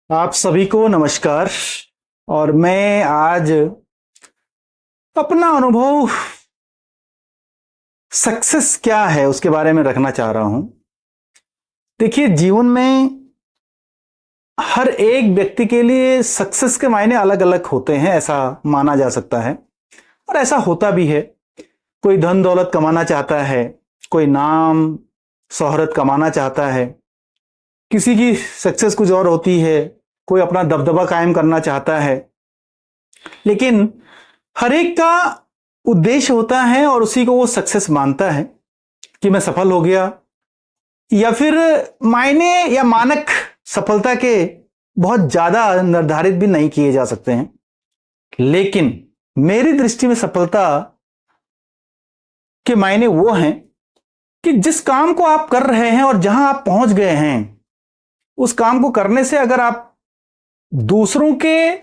आप सभी को नमस्कार। और मैं आज अपना अनुभव सक्सेस क्या है उसके बारे में रखना चाह रहा हूं। देखिए, जीवन में हर एक व्यक्ति के लिए सक्सेस के मायने अलग अलग होते हैं, ऐसा माना जा सकता है और ऐसा होता भी है। कोई धन दौलत कमाना चाहता है, कोई नाम शोहरत कमाना चाहता है, किसी की सक्सेस कुछ और होती है, कोई अपना दबदबा कायम करना चाहता है। लेकिन हर एक का उद्देश्य होता है और उसी को वो सक्सेस मानता है कि मैं सफल हो गया, या फिर मायने या मानक सफलता के बहुत ज्यादा निर्धारित भी नहीं किए जा सकते हैं। लेकिन मेरी दृष्टि में सफलता के मायने वो हैं कि जिस काम को आप कर रहे हैं और जहां आप पहुंच गए हैं, उस काम को करने से अगर आप दूसरों के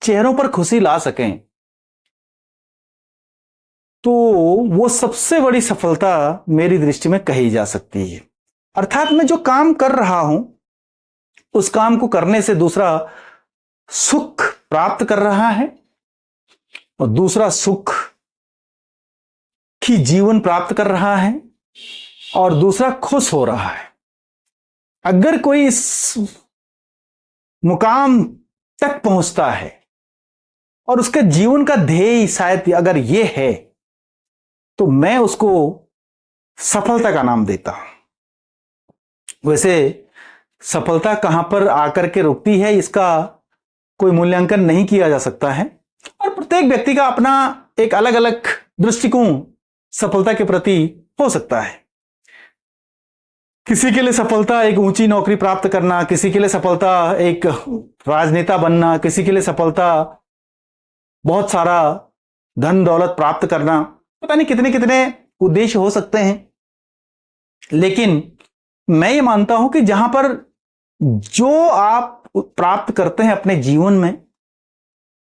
चेहरों पर खुशी ला सकें तो वो सबसे बड़ी सफलता मेरी दृष्टि में कही जा सकती है। अर्थात मैं जो काम कर रहा हूं उस काम को करने से दूसरा सुख प्राप्त कर रहा है और दूसरा सुख की जीवन प्राप्त कर रहा है और दूसरा खुश हो रहा है। अगर कोई इस मुकाम तक पहुंचता है और उसके जीवन का ध्येय शायद अगर यह है तो मैं उसको सफलता का नाम देता हूं। वैसे सफलता कहां पर आकर के रुकती है इसका कोई मूल्यांकन नहीं किया जा सकता है और प्रत्येक व्यक्ति का अपना एक अलग अलग दृष्टिकोण सफलता के प्रति हो सकता है। किसी के लिए सफलता एक ऊंची नौकरी प्राप्त करना, किसी के लिए सफलता एक राजनेता बनना, किसी के लिए सफलता बहुत सारा धन दौलत प्राप्त करना, पता नहीं कितने कितने उद्देश्य हो सकते हैं। लेकिन मैं ये मानता हूं कि जहां पर जो आप प्राप्त करते हैं अपने जीवन में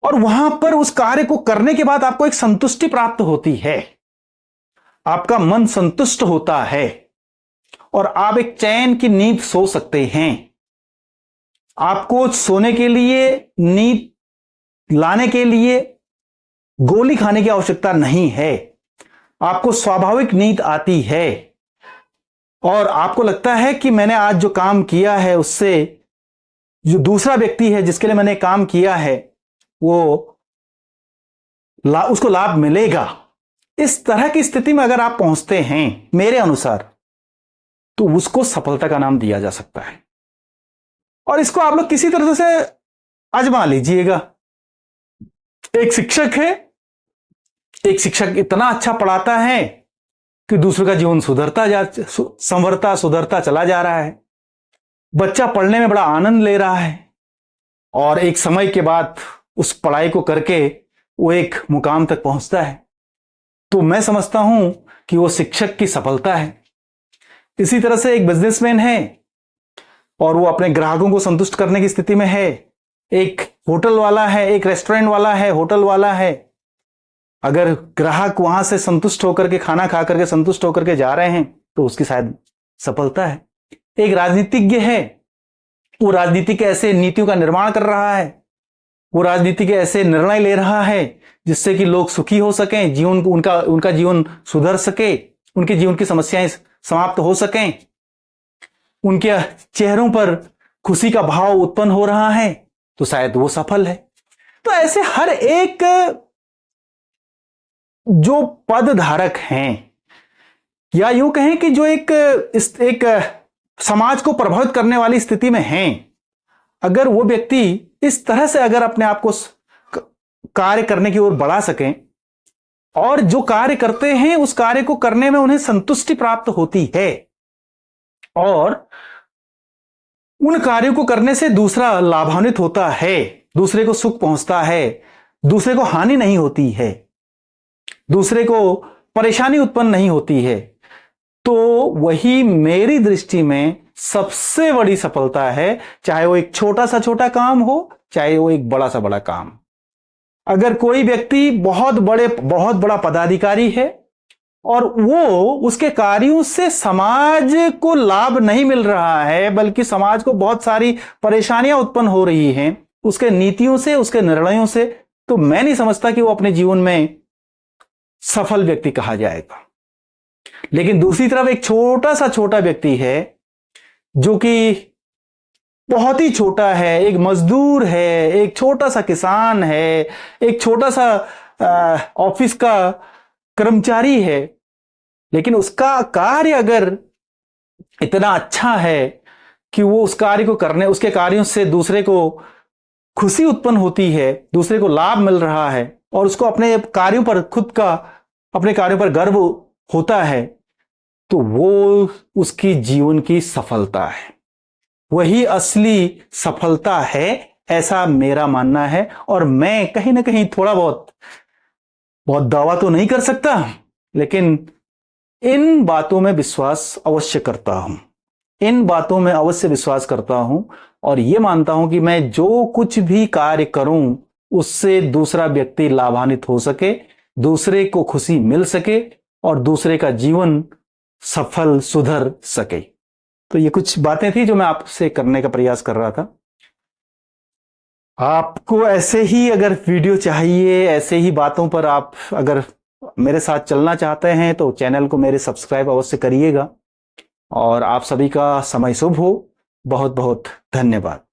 और वहां पर उस कार्य को करने के बाद आपको एक संतुष्टि प्राप्त होती है, आपका मन संतुष्ट होता है और आप एक चैन की नींद सो सकते हैं। आपको सोने के लिए, नींद लाने के लिए गोली खाने की आवश्यकता नहीं है। आपको स्वाभाविक नींद आती है और आपको लगता है कि मैंने आज जो काम किया है उससे जो दूसरा व्यक्ति है जिसके लिए मैंने काम किया है वो उसको लाभ मिलेगा। इस तरह की स्थिति में अगर आप पहुंचते हैं मेरे अनुसार तो उसको सफलता का नाम दिया जा सकता है। और इसको आप लोग किसी तरह से आजमा लीजिएगा। एक शिक्षक है, एक शिक्षक इतना अच्छा पढ़ाता है कि दूसरे का जीवन सुधरता चला जा रहा है। बच्चा पढ़ने में बड़ा आनंद ले रहा है और एक समय के बाद उस पढ़ाई को करके वो एक मुकाम तक पहुंचता है। तो मैं समझता हूं कि वो शिक्षक की सफलता है। इसी तरह से एक बिजनेसमैन है और वो अपने ग्राहकों को संतुष्ट करने की स्थिति में है। एक होटल वाला है, एक रेस्टोरेंट वाला है, होटल वाला है। अगर ग्राहक वहां से संतुष्ट होकर के खाना खा करके संतुष्ट होकर के जा रहे हैं तो उसकी शायद सफलता है। एक राजनीतिज्ञ है, वो राजनीति के ऐसे नीतियों का निर्माण कर रहा है, वो राजनीति के ऐसे निर्णय ले रहा है जिससे कि लोग सुखी हो सकें, जीवन उनका जीवन सुधर सके, उनके जीवन की समस्याएं समाप्त हो सकें, उनके चेहरों पर खुशी का भाव उत्पन्न हो रहा है, तो शायद वो सफल है। तो ऐसे हर एक जो पद धारक हैं या यूं कहें कि जो एक समाज को प्रभावित करने वाली स्थिति में हैं, अगर वो व्यक्ति इस तरह से अगर अपने आप को कार्य करने की ओर बढ़ा सकें और जो कार्य करते हैं उस कार्य को करने में उन्हें संतुष्टि प्राप्त होती है और उन कार्यों को करने से दूसरा लाभान्वित होता है, दूसरे को सुख पहुंचता है, दूसरे को हानि नहीं होती है, दूसरे को परेशानी उत्पन्न नहीं होती है, तो वही मेरी दृष्टि में सबसे बड़ी सफलता है। चाहे वो एक छोटा सा छोटा काम हो, चाहे वो एक बड़ा सा बड़ा काम। अगर कोई व्यक्ति बहुत बड़ा पदाधिकारी है और वो उसके कार्यों से समाज को लाभ नहीं मिल रहा है, बल्कि समाज को बहुत सारी परेशानियां उत्पन्न हो रही हैं उसके नीतियों से, उसके निर्णयों से, तो मैं नहीं समझता कि वो अपने जीवन में सफल व्यक्ति कहा जाएगा। लेकिन दूसरी तरफ एक छोटा व्यक्ति है जो कि बहुत ही छोटा है, एक मजदूर है, एक छोटा सा किसान है, एक छोटा सा ऑफिस का कर्मचारी है, लेकिन उसका कार्य अगर इतना अच्छा है कि वो उस कार्य को करने, उसके कार्यों से दूसरे को खुशी उत्पन्न होती है, दूसरे को लाभ मिल रहा है और उसको अपने कार्यों पर, अपने कार्यों पर गर्व होता है, तो वो उसकी जीवन की सफलता है, वही असली सफलता है, ऐसा मेरा मानना है। और मैं कहीं ना कहीं थोड़ा बहुत दावा तो नहीं कर सकता, लेकिन इन बातों में विश्वास अवश्य करता हूं, इन बातों में अवश्य विश्वास करता हूं और यह मानता हूं कि मैं जो कुछ भी कार्य करूं उससे दूसरा व्यक्ति लाभान्वित हो सके, दूसरे को खुशी मिल सके और दूसरे का जीवन सफल सुधर सके। तो ये कुछ बातें थी जो मैं आपसे करने का प्रयास कर रहा था। आपको ऐसे ही अगर वीडियो चाहिए, ऐसे ही बातों पर आप अगर मेरे साथ चलना चाहते हैं तो चैनल को मेरे सब्सक्राइब अवश्य करिएगा। और आप सभी का समय शुभ हो। बहुत बहुत धन्यवाद।